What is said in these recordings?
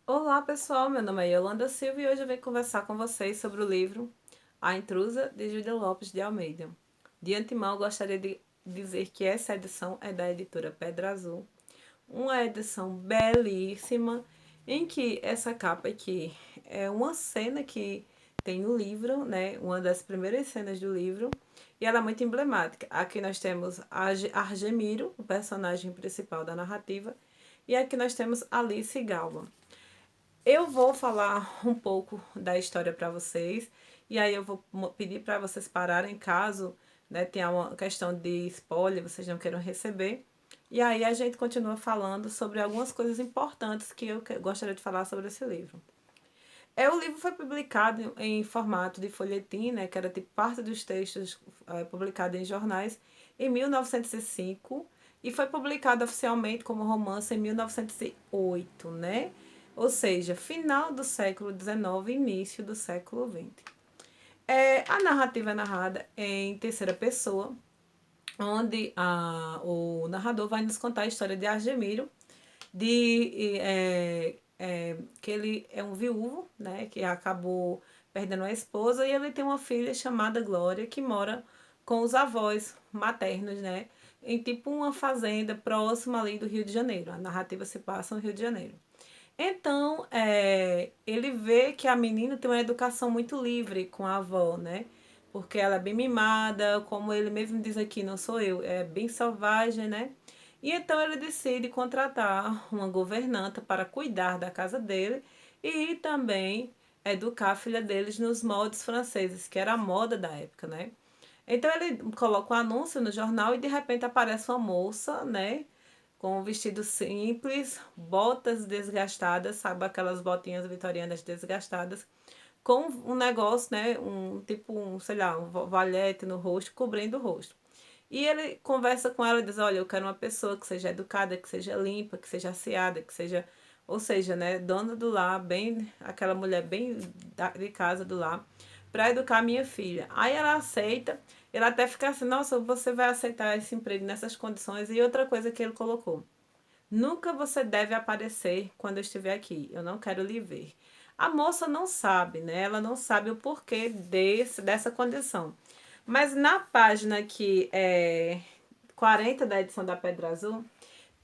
Olá pessoal, meu nome é Yolanda Silva e hoje eu venho conversar com vocês sobre o livro A Intrusa, de Júlia Lopes de Almeida. De antemão, eu gostaria de dizer que essa edição é da editora Pedra Azul, uma edição belíssima, em que essa capa aqui é uma cena que tem no livro, né? Uma das primeiras cenas do livro, e ela é muito emblemática. Aqui nós temos Argemiro, o personagem principal da narrativa, e aqui nós temos Alice Galba. Eu vou falar um pouco da história para vocês e aí eu vou pedir para vocês pararem caso, né, tenha uma questão de spoiler, vocês não queiram receber. E aí a gente continua falando sobre algumas coisas importantes que eu gostaria de falar sobre esse livro. O livro foi publicado em formato de folhetim, né, que era tipo parte dos textos publicados em jornais, em 1905 e foi publicado oficialmente como romance em 1908, né? Ou seja, final do século XIX, início do século XX. A narrativa é narrada em terceira pessoa, onde o narrador vai nos contar a história de Argemiro, que ele é um viúvo, né, que acabou perdendo a esposa, e ele tem uma filha chamada Glória, que mora com os avós maternos, né, em tipo uma fazenda próxima ali do Rio de Janeiro. A narrativa se passa no Rio de Janeiro. Então, ele vê que a menina tem uma educação muito livre com a avó, né? Porque ela é bem mimada, como ele mesmo diz aqui, não sou eu, é bem selvagem, né? E então ele decide contratar uma governanta para cuidar da casa dele e também educar a filha deles nos moldes franceses, que era a moda da época, né? Então ele coloca um anúncio no jornal e de repente aparece uma moça, né? Com um vestido simples, botas desgastadas, sabe aquelas botinhas vitorianas desgastadas, com um negócio, né? Um tipo, sei lá, um valete no rosto, cobrindo o rosto. E ele conversa com ela e diz: Olha, eu quero uma pessoa que seja educada, que seja limpa, que seja asseada, que seja. Ou seja, né, dona do lar, bem, aquela mulher bem de casa do lar, para educar a minha filha. Aí ela aceita, ele até fica assim: Nossa, você vai aceitar esse emprego nessas condições? E outra coisa que ele colocou: Nunca você deve aparecer quando eu estiver aqui, eu não quero lhe ver. A moça não sabe, né? Ela não sabe o porquê dessa condição. Mas na página que é 40 da edição da Pedra Azul,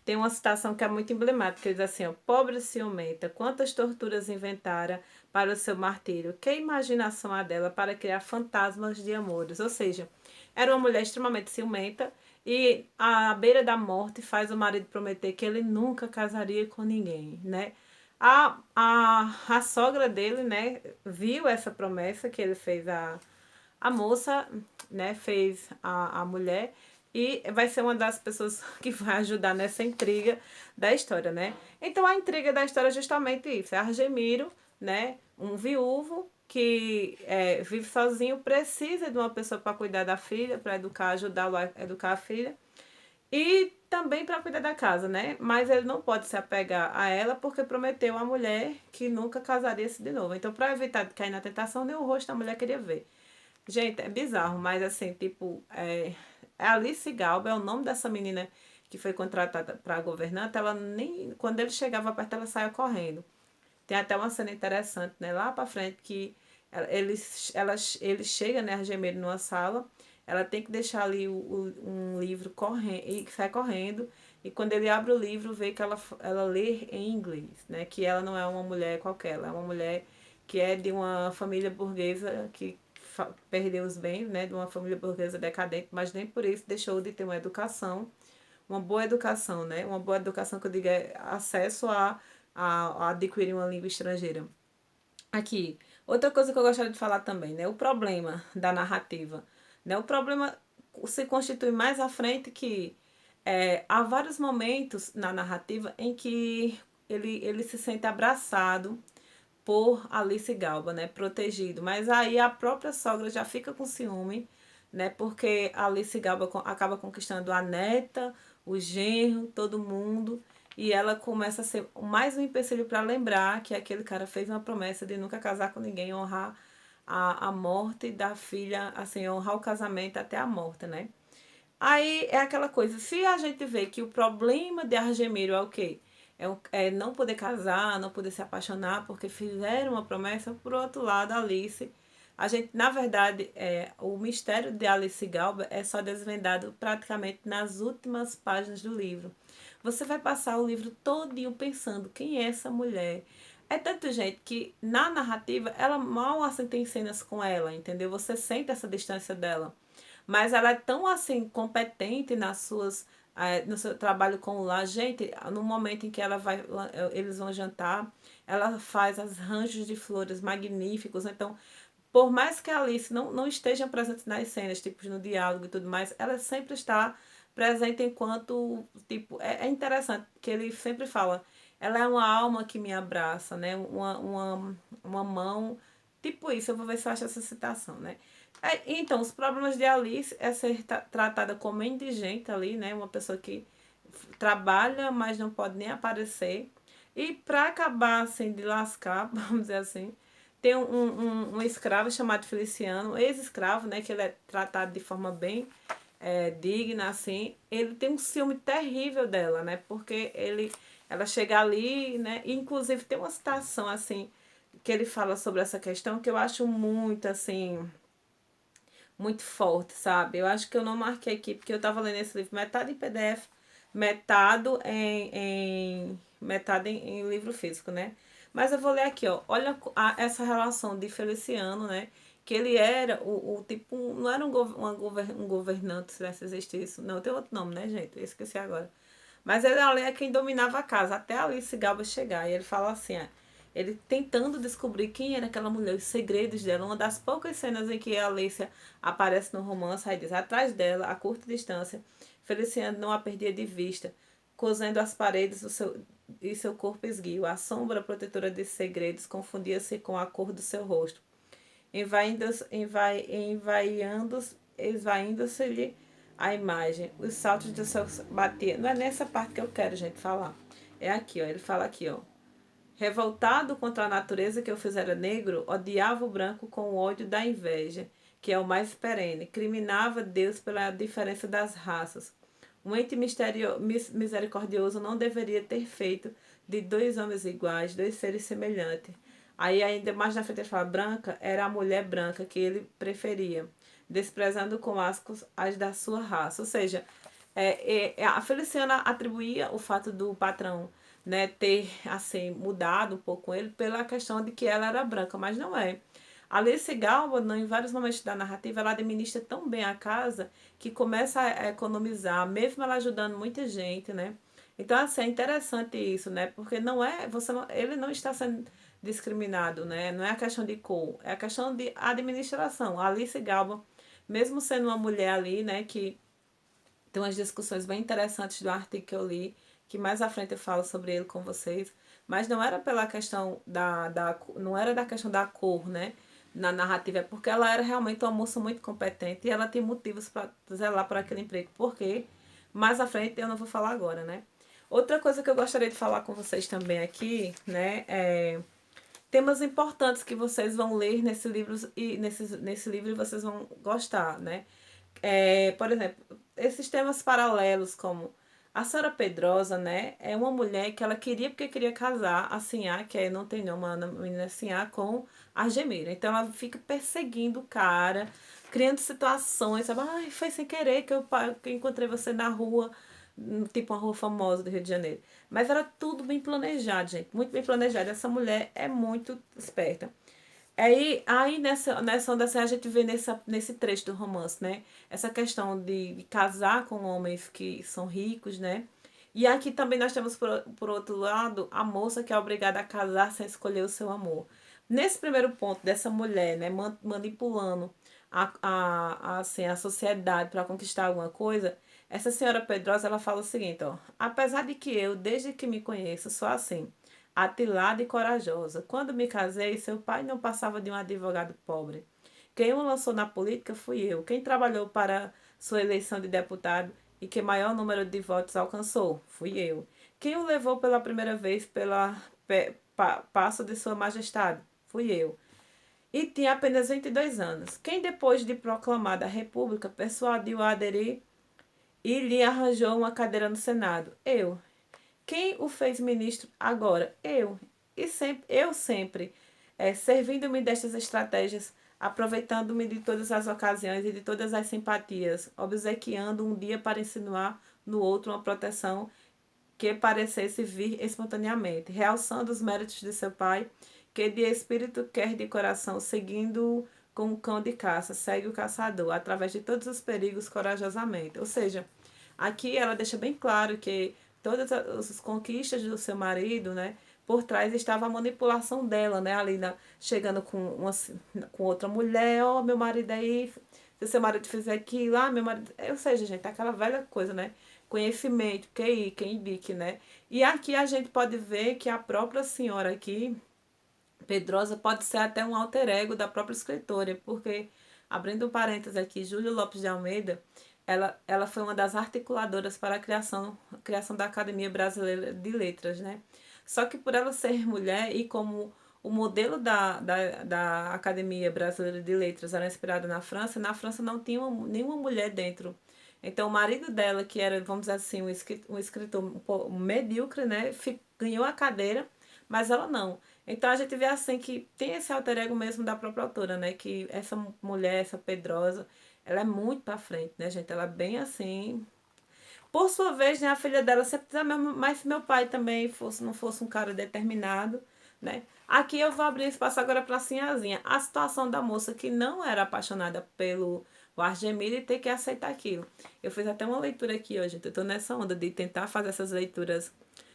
tem uma citação que é muito emblemática. Ele diz assim: ó, Pobre ciumenta, quantas torturas inventara para o seu martírio? Que imaginação há dela para criar fantasmas de amores? Ou seja, era uma mulher extremamente ciumenta e à beira da morte faz o marido prometer que ele nunca casaria com ninguém, né? A sogra dele, né, viu essa promessa que ele fez a moça, né, fez a mulher e vai ser uma das pessoas que vai ajudar nessa intriga da história, né? Então a intriga da história é justamente isso, é Argemiro, né, um viúvo que vive sozinho, precisa de uma pessoa para cuidar da filha, para educar, ajudá-lo a educar a filha. E também para cuidar da casa, né? Mas ele não pode se apegar a ela porque prometeu à mulher que nunca casaria-se de novo. Então, para evitar de cair na tentação, nem o rosto da mulher queria ver. Gente, é bizarro, mas assim, tipo, Alice Galba é o nome dessa menina que foi contratada para governanta. Ela nem, quando ele chegava perto, ela saia correndo. Tem até uma cena interessante, né? Lá pra frente, que ele chega, né, Argemeiro, numa sala, ela tem que deixar ali um livro correndo, e sai correndo, e quando ele abre o livro, vê que ela lê em inglês, né? Que ela não é uma mulher qualquer, ela é uma mulher que é de uma família burguesa que perdeu os bens, né? De uma família burguesa decadente, mas nem por isso deixou de ter uma boa educação, né? Uma boa educação que eu digo é acesso a adquirir uma língua estrangeira. Aqui, outra coisa que eu gostaria de falar também, né? O problema da narrativa, né? O problema se constitui mais à frente que há vários momentos na narrativa em que ele se sente abraçado por Alice Galba, né? Protegido. Mas aí a própria sogra já fica com ciúme, né? Porque Alice Galba acaba conquistando a neta, o genro, todo mundo. E ela começa a ser mais um empecilho para lembrar que aquele cara fez uma promessa de nunca casar com ninguém, honrar a morte da filha, assim, honrar o casamento até a morte, né? Aí é aquela coisa, se a gente vê que o problema de Argemiro é o quê? é não poder casar, não poder se apaixonar, porque fizeram uma promessa. Por outro lado, Alice, a gente, na verdade, o mistério de Alice Galba é só desvendado praticamente nas últimas páginas do livro. Você vai passar o livro todinho pensando quem é essa mulher. É tanto, gente, que na narrativa ela mal assim tem cenas com ela, entendeu? Você sente essa distância dela. Mas ela é tão assim competente nas suas no seu trabalho com o lar. Gente, no momento em que eles vão jantar, ela faz as ranchos de flores magníficos. Então, por mais que a Alice não esteja presente nas cenas, tipo no diálogo e tudo mais, ela sempre está presente enquanto, tipo, é interessante que ele sempre fala, ela é uma alma que me abraça, né? Uma mão, tipo isso, eu vou ver se eu acho essa citação, né? Então, os problemas de Alice é ser tratada como indigente ali, né? Uma pessoa que trabalha, mas não pode nem aparecer. E para acabar assim de lascar, vamos dizer assim, tem um escravo chamado Feliciano, ex-escravo, né? Que ele é tratado de forma bem digna, assim. Ele tem um ciúme terrível dela, né? Porque ela chega ali, né? E, inclusive tem uma citação assim que ele fala sobre essa questão que eu acho muito assim muito forte, sabe? Eu acho que eu não marquei aqui, porque eu tava lendo esse livro metade em PDF, metade em livro físico, né? Mas eu vou ler aqui, ó. Olha essa relação de Feliciano, né? Que ele era o tipo, não era um governante, se existisse isso. Não, tem outro nome, né, gente? Eu esqueci agora. Mas ele ali é quem dominava a casa, até Alice Galba chegar. E ele fala assim, ele tentando descobrir quem era aquela mulher, os segredos dela. Uma das poucas cenas em que a Alicia aparece no romance, aí diz, atrás dela, a curta distância, Feliciano não a perdia de vista, cosendo as paredes e seu corpo esguio. A sombra protetora de segredos confundia-se com a cor do seu rosto, esvaindo-se-lhe a imagem. Os saltos do seu batia. Não é nessa parte que eu quero, gente, falar. É aqui, ó. Ele fala aqui, ó. Revoltado contra a natureza que o fizera negro, odiava o branco com o ódio da inveja, que é o mais perene. Criminava Deus pela diferença das raças. Um ente misericordioso não deveria ter feito de dois homens iguais, dois seres semelhantes. Aí ainda mais na frente ele fala, branca era a mulher branca que ele preferia, desprezando com ascos as da sua raça. Ou seja, a Feliciana atribuía o fato do patrão, né, ter assim mudado um pouco com ele pela questão de que ela era branca, mas não é. Alice Galba, em vários momentos da narrativa, ela administra tão bem a casa que começa a economizar, mesmo ela ajudando muita gente, né? Então, assim, é interessante isso, né? Porque ele não está sendo discriminado, né? Não é a questão de cor, é a questão de administração. A Alice Galba, mesmo sendo uma mulher ali, né, que tem umas discussões bem interessantes do artigo que eu li, que mais à frente eu falo sobre ele com vocês, mas não era pela questão não era da questão da cor, né? Na narrativa, é porque ela era realmente uma moça muito competente e ela tem motivos para zelar por aquele emprego. Porque mais à frente eu não vou falar agora, né? Outra coisa que eu gostaria de falar com vocês também aqui, né, é temas importantes que vocês vão ler nesse livro vocês vão gostar, né? Por exemplo, esses temas paralelos como a Sara Pedrosa, né, é uma mulher que ela queria porque queria casar a Sinhá, que não tem nome, a menina Sinhá, com a Gemira. Então ela fica perseguindo o cara, criando situações, sabe? Ai, foi sem querer que eu encontrei você na rua, tipo uma rua famosa do Rio de Janeiro. Mas era tudo bem planejado, gente, muito bem planejado. Essa mulher é muito esperta. Aí nessa onda assim, a gente vê nesse trecho do romance, né? Essa questão de casar com homens que são ricos, né? E aqui também nós temos, por outro lado, a moça que é obrigada a casar sem escolher o seu amor. Nesse primeiro ponto dessa mulher, né, manipulando assim, a sociedade para conquistar alguma coisa, essa senhora Pedrosa, ela fala o seguinte, ó. Apesar de que eu, desde que me conheço, sou assim, atilada e corajosa. Quando me casei, seu pai não passava de um advogado pobre. Quem o lançou na política fui eu. Quem trabalhou para sua eleição de deputado e que maior número de votos alcançou fui eu. Quem o levou pela primeira vez passo de sua majestade fui eu. E tinha apenas 22 anos. Quem, depois de proclamada a república, persuadiu a aderir e lhe arranjou uma cadeira no Senado? Eu. Quem o fez ministro agora? Eu. Eu sempre, servindo-me destas estratégias, aproveitando-me de todas as ocasiões e de todas as simpatias, obsequiando um dia para insinuar no outro uma proteção que parecesse vir espontaneamente, realçando os méritos de seu pai, que de espírito quer de coração, seguindo como cão de caça, segue o caçador, através de todos os perigos corajosamente. Ou seja, aqui ela deixa bem claro que todas as conquistas do seu marido, né, por trás estava a manipulação dela, né, ali chegando com outra mulher, ó, oh, meu marido aí, se seu marido fizer aquilo, ah, meu marido. Ou seja, gente, aquela velha coisa, né? Conhecimento, QI, quem indique, né? E aqui a gente pode ver que a própria senhora aqui, Pedrosa, pode ser até um alter ego da própria escritora, porque, abrindo um parênteses aqui, Júlia Lopes de Almeida, ela foi uma das articuladoras para a criação da Academia Brasileira de Letras, né? Só que por ela ser mulher e como o modelo da Academia Brasileira de Letras era inspirado na França não tinha nenhuma mulher dentro. Então, o marido dela, que era, vamos dizer assim, um escritor um pouco medíocre, né, ganhou a cadeira, mas ela não. Então, a gente vê assim que tem esse alter ego mesmo da própria autora, né, que essa mulher, essa Pedrosa, ela é muito pra frente, né, gente? Ela é bem assim. Por sua vez, né, a filha dela sempre diz, mas se meu pai também não fosse um cara determinado, né? Aqui eu vou abrir espaço agora para a Sinhazinha. A situação da moça que não era apaixonada pelo Argemiro e ter que aceitar aquilo. Eu fiz até uma leitura aqui hoje, eu tô nessa onda de tentar fazer essas leituras,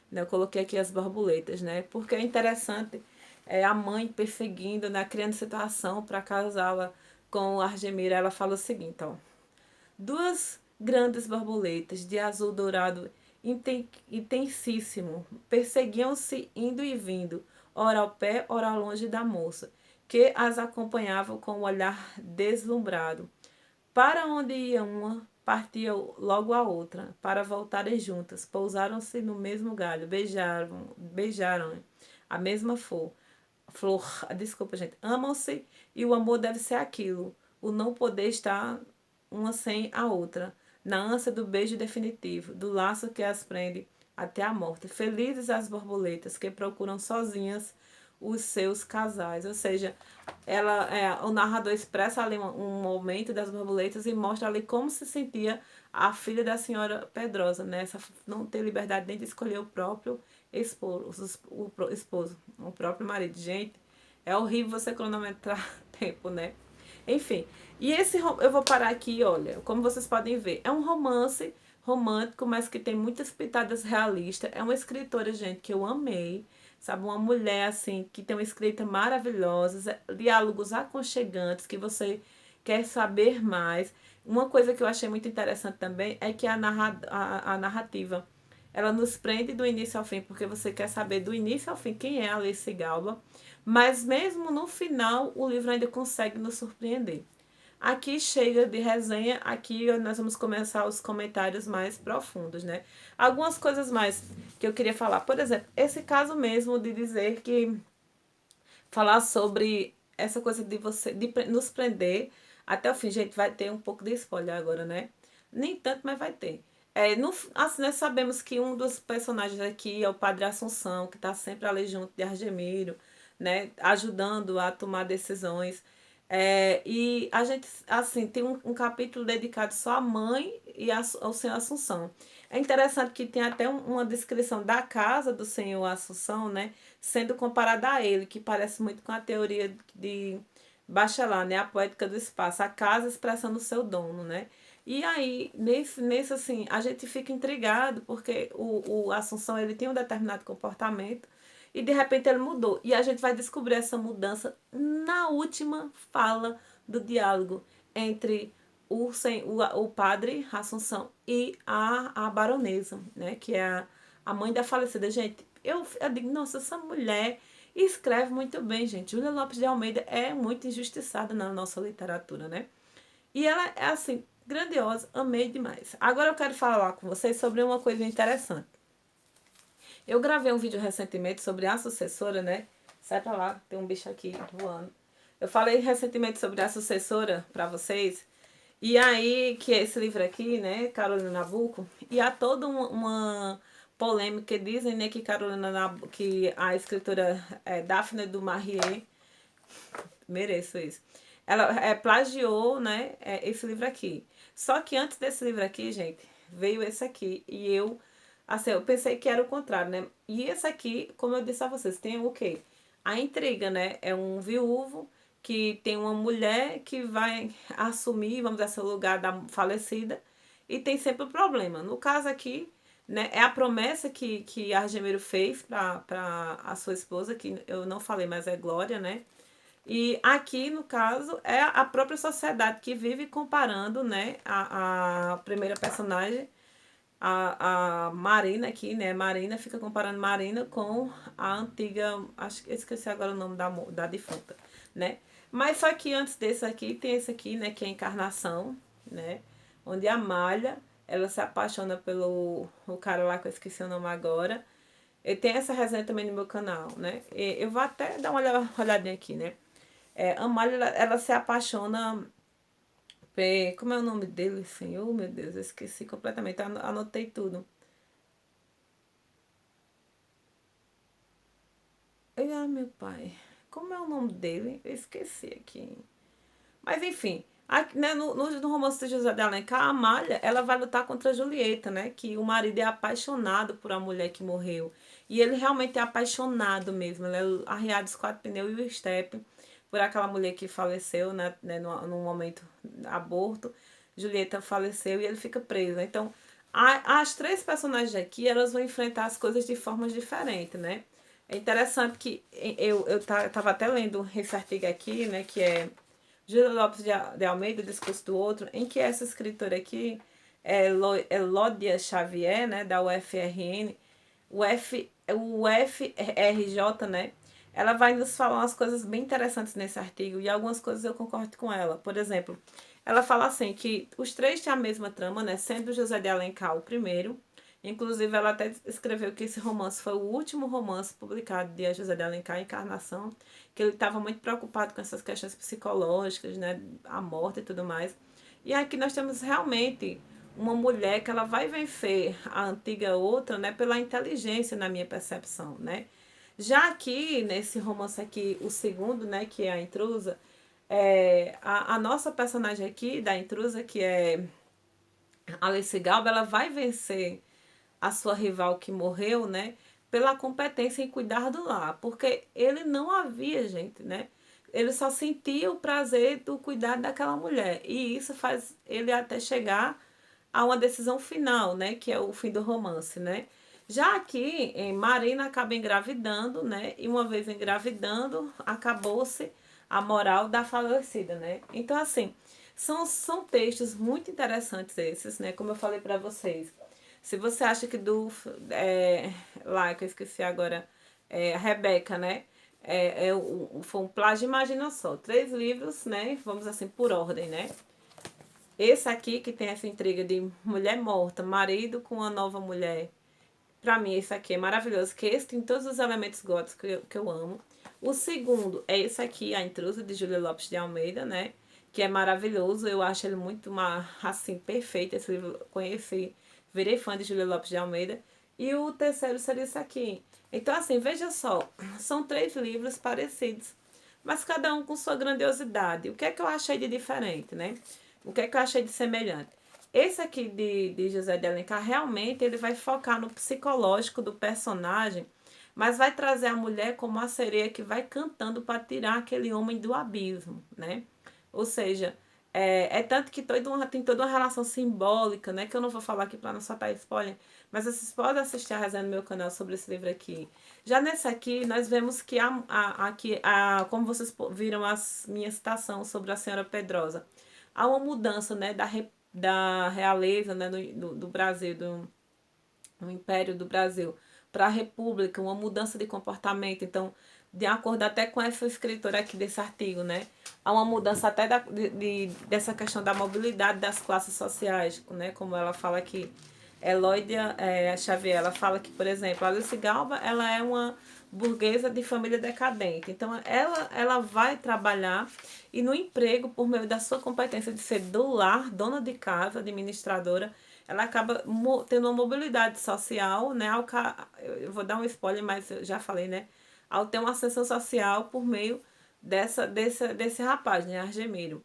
né? Eu coloquei aqui as borboletas, né? Porque é interessante a mãe perseguindo, né? Criando situação para casá-la com o Argemiro. Ela fala o seguinte, ó. Duas grandes borboletas de azul dourado intensíssimo perseguiam-se indo e vindo, ora ao pé, ora longe da moça, que as acompanhava com o olhar deslumbrado. Para onde ia uma, partia logo a outra, para voltarem juntas. Pousaram-se no mesmo galho, beijaram a mesma flor, desculpa, gente, amam-se e o amor deve ser aquilo, o não poder estar uma sem a outra, na ânsia do beijo definitivo, do laço que as prende até a morte. Felizes as borboletas que procuram sozinhas os seus casais, ou seja, o narrador expressa ali um momento das borboletas e mostra ali como se sentia a filha da senhora Pedrosa, né? Essa não ter liberdade nem de escolher o próprio esposo, o próprio marido. Gente, é horrível você cronometrar tempo, né? Enfim, e eu vou parar aqui, olha, como vocês podem ver, é um romance romântico, mas que tem muitas pitadas realistas. É uma escritora, gente, que eu amei, sabe? Uma mulher, assim, que tem uma escrita maravilhosa, diálogos aconchegantes, que você quer saber mais. Uma coisa que eu achei muito interessante também é que a narrativa, ela nos prende do início ao fim, porque você quer saber do início ao fim quem é a Alice Galba, mas mesmo no final, o livro ainda consegue nos surpreender. Aqui chega de resenha, aqui nós vamos começar os comentários mais profundos, né? Algumas coisas mais que eu queria falar. Por exemplo, esse caso mesmo de dizer que falar sobre essa coisa de nos prender até o fim. Gente, vai ter um pouco de spoiler agora, né? Nem tanto, mas vai ter. Assim, nós sabemos que um dos personagens aqui é o Padre Assunção, que está sempre ali junto de Argemiro, né? Ajudando a tomar decisões. E a gente, assim, tem um capítulo dedicado só à mãe e ao Senhor Assunção. É interessante que tem até uma descrição da casa do Senhor Assunção, né? Sendo comparada a ele, que parece muito com a teoria de Bachelard, né? A poética do espaço, a casa expressando o seu dono, né? E aí, nesse assim, a gente fica intrigado, porque o Assunção, ele tem um determinado comportamento, e de repente ele mudou. E a gente vai descobrir essa mudança na última fala do diálogo entre o padre Assunção e a baronesa, né? Que é a mãe da falecida. Gente, eu digo, nossa, essa mulher escreve muito bem, gente. Júlia Lopes de Almeida é muito injustiçada na nossa literatura, né? E ela é, assim, grandiosa, amei demais. Agora eu quero falar com vocês sobre uma coisa interessante. Eu gravei um vídeo recentemente sobre a sucessora, né? Sai pra lá, tem um bicho aqui voando. Eu falei recentemente sobre a sucessora pra vocês. E aí, que é esse livro aqui, né? Carolina Nabuco. E há toda uma polêmica, dizem, né, que que a escritora Daphne du Maurier, mereço isso, ela plagiou, né, esse livro aqui. Só que antes desse livro aqui, gente, veio esse aqui e eu, assim, eu pensei que era o contrário, né? E esse aqui, como eu disse a vocês, tem o quê? A intriga, né? É um viúvo que tem uma mulher que vai assumir, vamos dizer assim, o lugar da falecida e tem sempre um problema. No caso aqui, né, é a promessa que Argemeiro fez para a sua esposa, que eu não falei, mas é Glória, né? E aqui, no caso, é a própria sociedade que vive comparando, né, a primeira personagem, a Marina aqui, né, Marina, fica comparando Marina com a antiga, acho que esqueci agora o nome da defunta, né. Mas só que antes desse aqui, tem esse aqui, né, que é a Encarnação, né, onde a Malha, ela se apaixona pelo o cara lá que eu esqueci o nome agora. E tem essa resenha também no meu canal, né. E eu vou até dar uma olhadinha aqui, né. A Malha, ela se apaixona. Como é o nome dele, Senhor? Meu Deus, eu esqueci completamente. Anotei tudo. Meu pai. Como é o nome dele? Eu esqueci aqui. Mas enfim, aqui, né, no romance de José de Alencar, a Amália, ela vai lutar contra a Julieta, né? Que o marido é apaixonado por a mulher que morreu. E ele realmente é apaixonado mesmo. Ele é arriado os quatro pneus e o estepe por aquela mulher que faleceu, né, no momento do aborto. Julieta faleceu e ele fica preso. Então, as três personagens aqui, elas vão enfrentar as coisas de formas diferentes, né? É interessante que tava até lendo esse artigo aqui, né, que é Júlia Lopes de Almeida, Discurso do Outro, em que essa escritora aqui, Elódia Xavier, né, da UFRN, o FRJ, né, ela vai nos falar umas coisas bem interessantes nesse artigo e algumas coisas eu concordo com ela. Por exemplo, ela fala assim que os três têm a mesma trama, né, sendo José de Alencar o primeiro. Inclusive, ela até escreveu que esse romance foi o último romance publicado de José de Alencar, Encarnação, que ele estava muito preocupado com essas questões psicológicas, né, a morte e tudo mais. E aqui nós temos realmente uma mulher que ela vai vencer a antiga outra, né, pela inteligência, na minha percepção, né. Já aqui, nesse romance aqui, o segundo, né, que é a Intrusa, a nossa personagem aqui, da Intrusa, que é Alice Galba, ela vai vencer a sua rival que morreu, né, pela competência em cuidar do lar, porque ele não havia, gente, né? Ele só sentia o prazer do cuidado daquela mulher, e isso faz ele até chegar a uma decisão final, né, que é o fim do romance, né? Já aqui, Marina acaba engravidando, né? E uma vez engravidando, acabou-se a moral da falecida, né? Então, assim, são textos muito interessantes esses, né? Como eu falei para vocês. Se você acha que lá que eu esqueci agora, a Rebeca, né? Foi um plágio, imagina só, três livros, né? Vamos assim, por ordem, né? Esse aqui que tem essa intriga de mulher morta, marido com uma nova mulher. Pra mim, esse aqui é maravilhoso, que esse tem todos os elementos góticos que eu amo. O segundo é esse aqui, A Intrusa, de Júlia Lopes de Almeida, né? Que é maravilhoso, eu acho ele muito, assim, perfeito. Esse livro eu conheci, virei fã de Júlia Lopes de Almeida. E o terceiro seria esse aqui. Então, assim, veja só, são três livros parecidos, mas cada um com sua grandiosidade. O que é que eu achei de diferente, né? O que é que eu achei de semelhante? Esse aqui de José de Alencar, realmente ele vai focar no psicológico do personagem, mas vai trazer a mulher como a sereia que vai cantando para tirar aquele homem do abismo, né? Ou seja, tanto que tem toda uma relação simbólica, né? Que eu não vou falar aqui para não soltar spoiler, mas vocês podem assistir a resenha no meu canal sobre esse livro aqui. Já nesse aqui, nós vemos que como vocês viram a minha citação sobre a Senhora Pedrosa, há uma mudança, né, da realeza, né, do Brasil, do Império do Brasil, para a República, uma mudança de comportamento. Então, de acordo até com essa escritora aqui desse artigo, né, há uma mudança até dessa questão da mobilidade das classes sociais, né, como ela fala aqui. Elódia Xavier, ela fala que, por exemplo, a Alice Galba, ela é uma burguesa de família decadente. Então, ela vai trabalhar e no emprego, por meio da sua competência de ser do lar, dona de casa, administradora, ela acaba tendo uma mobilidade social, né? Eu vou dar um spoiler, mas eu já falei, né? Ao ter uma ascensão social por meio desse rapaz, né? Argemiro.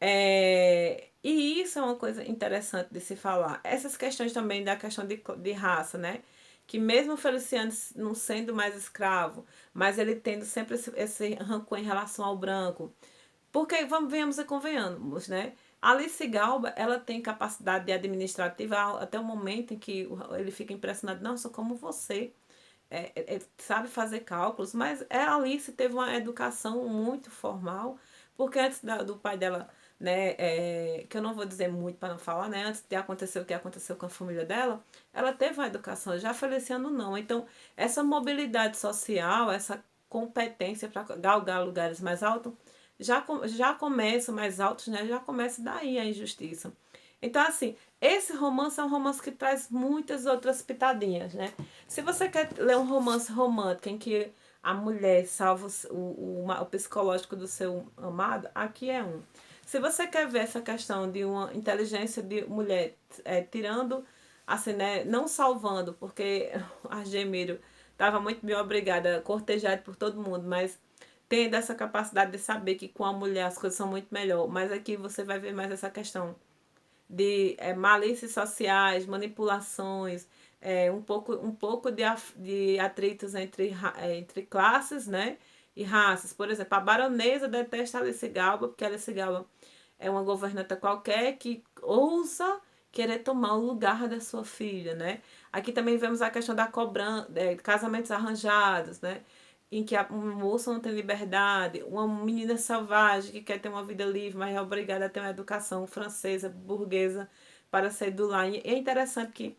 E isso é uma coisa interessante de se falar. Essas questões também da questão de raça, né? Que mesmo o Feliciano não sendo mais escravo, mas ele tendo sempre esse rancor em relação ao branco. Porque, venhamos e convenhamos, né? Alice Galba, ela tem capacidade de administrativa até o momento em que ele fica impressionado. Nossa, como você sabe fazer cálculos, mas a Alice teve uma educação muito formal, porque antes do pai dela, né, que eu não vou dizer muito para não falar, né, antes de acontecer o que aconteceu com a família dela, ela teve uma educação, já Feliciano não. Então, essa mobilidade social, essa competência para galgar lugares mais altos, já começa mais altos, né, já começa daí a injustiça. Então, assim, esse romance é um romance que traz muitas outras pitadinhas, né? Se você quer ler um romance romântico em que a mulher salva o psicológico do seu amado, aqui é um. Se você quer ver essa questão de uma inteligência de mulher tirando, assim, né? Não salvando, porque a Gemiro estava muito bem obrigada, cortejada por todo mundo, mas tendo essa capacidade de saber que com a mulher as coisas são muito melhor. Mas aqui você vai ver mais essa questão de malícias sociais, manipulações, um pouco de atritos entre classes, né? E raças. Por exemplo, a baronesa detesta a Alice Galba, porque a Alice Galba é uma governanta qualquer que ousa querer tomar o lugar da sua filha, né? Aqui também vemos a questão da cobrança, casamentos arranjados, né? Em que a moça não tem liberdade, uma menina selvagem que quer ter uma vida livre, mas é obrigada a ter uma educação francesa, burguesa, para sair do lar. E é interessante que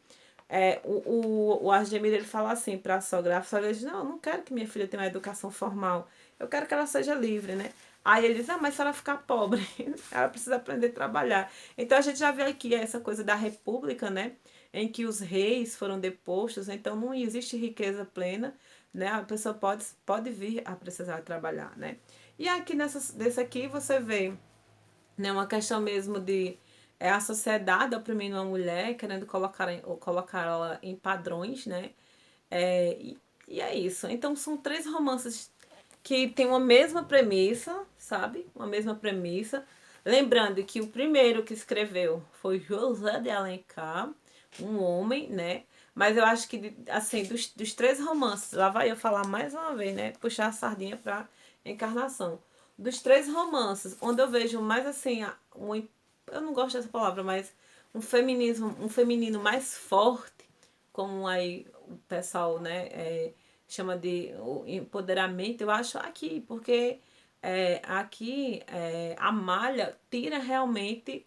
o Argemir ele fala assim para a sogra diz, não, eu não quero que minha filha tenha uma educação formal, eu quero que ela seja livre, né? Aí ele diz, ah, mas se ela ficar pobre, ela precisa aprender a trabalhar. Então a gente já vê aqui essa coisa da república, né? Em que os reis foram depostos, então não existe riqueza plena, né? A pessoa pode vir a precisar trabalhar, né? E aqui desse aqui você vê, né, uma questão mesmo de a sociedade oprimindo uma mulher, querendo colocar ela em padrões, né? E é isso. Então são três romances que têm uma mesma premissa, sabe? Uma mesma premissa. Lembrando que o primeiro que escreveu foi José de Alencar, um homem, né? Mas eu acho que, assim, dos três romances, lá vai eu falar mais uma vez, né? Puxar a sardinha para Encarnação. Dos três romances, onde eu vejo mais, assim, eu não gosto dessa palavra, mas um feminino mais forte, como aí o pessoal, né, chama de empoderamento, eu acho aqui, porque aqui a Malha tira realmente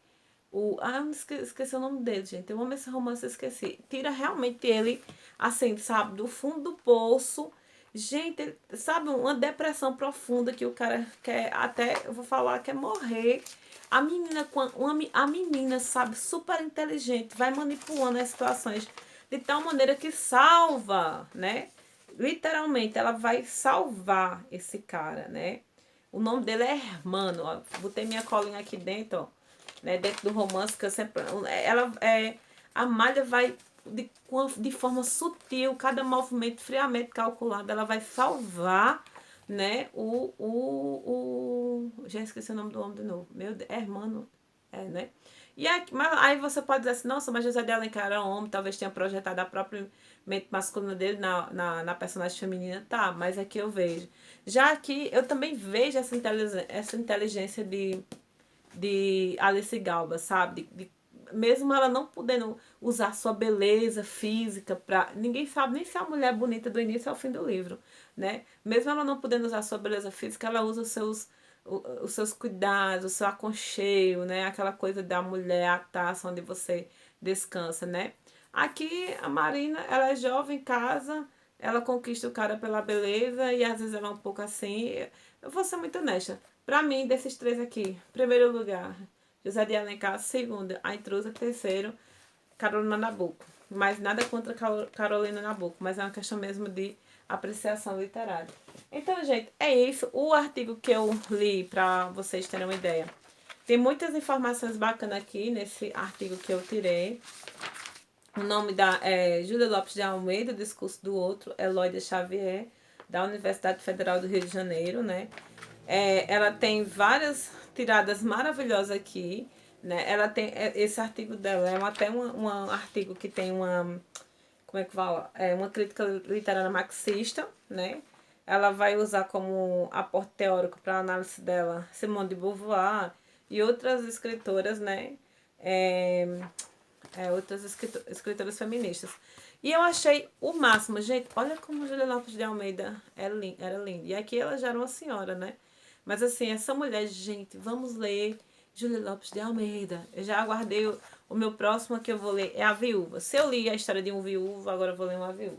eu não esqueci o nome dele, gente. Eu amo esse romance, eu esqueci. Tira realmente ele, assim, sabe, do fundo do poço. Gente, sabe, uma depressão profunda que o cara quer, até, eu vou falar, quer morrer. A menina, sabe, super inteligente, vai manipulando as situações de tal maneira que salva, né? Literalmente, ela vai salvar esse cara, né? O nome dele é Hermano, ó. Botei minha colinha aqui dentro, ó, né, dentro do romance, que eu sempre. A Malha vai de forma sutil, cada movimento friamente calculado, ela vai salvar, né, já esqueci o nome do homem de novo. Meu Deus, é Hermano, né? E mas aí você pode dizer assim, nossa, mas José de Alencar era homem, talvez tenha projetado a própria mente masculina dele na personagem feminina, tá, mas aqui eu vejo. Já aqui eu também vejo essa inteligência de Alice Galba, sabe? Mesmo ela não podendo usar sua beleza física para ninguém sabe nem se a mulher é bonita do início ao fim do livro, né? Mesmo ela não podendo usar sua beleza física, ela usa os seus cuidados, o seu aconchego, né? Aquela coisa da mulher, a taça onde você descansa, né? Aqui a Marina, ela é jovem, casa, ela conquista o cara pela beleza e às vezes ela é um pouco assim. Eu vou ser muito honesta. Pra mim, desses três aqui, primeiro lugar, José de Alencar, segundo, a intrusa, terceiro, Carolina Nabuco. Mas nada contra Carolina Nabuco, mas é uma questão mesmo de apreciação literária. Então, gente, é isso. O artigo que eu li, pra vocês terem uma ideia, Tem muitas informações bacanas aqui nesse artigo que eu tirei. O nome da é Júlia Lopes de Almeida, o discurso do outro, Eloída Xavier, da Universidade Federal do Rio de Janeiro, né? Ela tem várias tiradas maravilhosas aqui, né? Ela tem esse artigo dela, é até um artigo que tem uma, como é que fala? Uma crítica literária marxista, né? Ela vai usar como aporte teórico para a análise dela Simone de Beauvoir e outras escritoras, né? Outras escritoras feministas. E eu achei o máximo, gente. Olha como Júlia Lopes de Almeida era linda. E aqui ela já era uma senhora, né? Mas assim, essa mulher, gente, vamos ler Júlia Lopes de Almeida. Eu já aguardei o meu próximo que eu vou ler é A Viúva. Se eu li a história de um viúvo, agora eu vou ler uma viúva.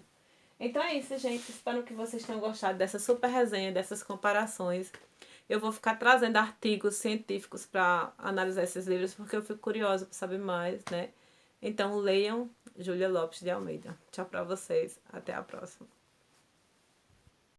Então é isso, gente. Espero que vocês tenham gostado dessa super resenha, dessas comparações. Eu vou ficar trazendo artigos científicos para analisar esses livros, porque eu fico curiosa para saber mais, né? Então leiam Júlia Lopes de Almeida. Tchau para vocês. Até a próxima.